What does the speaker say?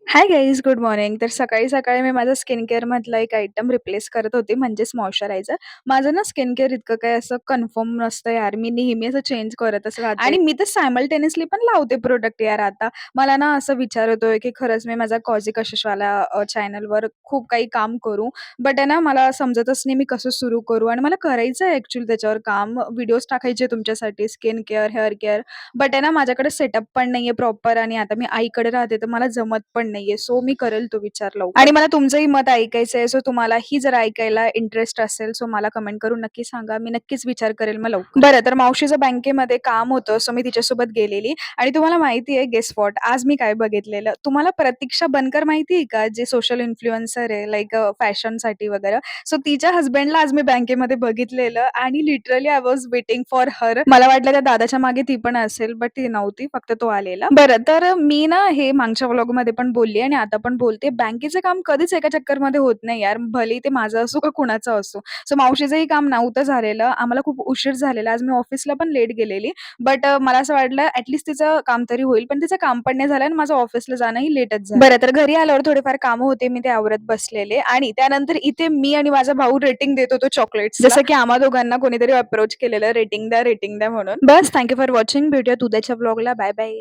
Hi guys, good morning. तर सकाळी-सकाळी मी माझा स्किन केअरमधला एक आयटम रिप्लेस करत होते, म्हणजेच मॉइश्चरायझर. माझं ना स्किन केअर इतकं काही असं कन्फर्म नसतं यार. मी नेहमी असं चेंज करतच राहते आणि मी तर सायमल्टेनियसली पण लावते प्रोडक्ट यार आता. मला ना असं विचार येतोय, की खरंच मी माझा कॉझी कशिशवाला चॅनलवर खूप काही काम करू. बट आहे ना, मला समजतच नाही मी कसं सुरू करू आणि मला करायचं आहे ॲक्चुअली त्याच्यावर काम. व्हिडिओज टाकायचे तुमच्यासाठी skin care, hair care. But आहे ना, माझ्याकडे सेटअप पण नाहीये प्रॉपर आणि आता मी आईकडे राहते, तर मला जमत पण नाहीये. सो मी करेल तो विचार लवकर आणि मला तुमचंही मत ऐकायचंय. सो तुम्हालाही जर ऐकायला इंटरेस्ट असेल, सो मला कमेंट करून नक्की सांगा. मी नक्कीच विचार करेल मग लवकर. बरं, तर मावशीचं बँकेमध्ये काम होतं, सो मी तिच्यासोबत गेलेली आणि तुम्हाला माहिती आहे गेस व्हॉट? आज मी काय बघितलेलं. तुम्हाला प्रतीक्षा बनकर माहिती आहे का? जे सोशल इन्फ्लुएन्सर आहे लाइक फॅशनसाठी वगैरे. सो तिच्या हसबँडला आज मी बँकेमध्ये बघितलेलं आणि literally I was waiting for her. मला वाटलं त्या दादाच्या मागे ती पण असेल, बट ती नव्हती. फक्त तो आलेला. बरं, तर मी ना हे मागच्या व्लॉगमध्ये पण बोलली आणि आता पण बोलते, बँकेचं काम कधीच एका चक्करमध्ये होत नाही यार. भलेही ते माझं असो का कुणाचं असो. सो मावशीचंही काम नव्हतं झालेलं. आम्हाला खूप उशीर झालेला. आज मी ऑफिसला पण लेट गेलेली. बट मला असं वाटलं तिचं काम तरी होईल. पण तिचं काम पण नाही झालं आणि माझं ऑफिसला जाणंही लेटच झालं. बरं, तर घरी आल्यावर थोडेफार कामं होते. मी ते आवरत बसलेले आणि त्यानंतर इथे मी आणि माझा भाऊ रेटिंग देत होतो चॉकलेट्सला. जसं की आम्हा दोघांना कोणीतरी अप्रोच केलेलं, रेटिंग द्या, रेटिंग द्या म्हणून. बस, थँक यू फॉर वॉचिंग. भेटूयात उद्याच्या व्लॉगला. Bye bye.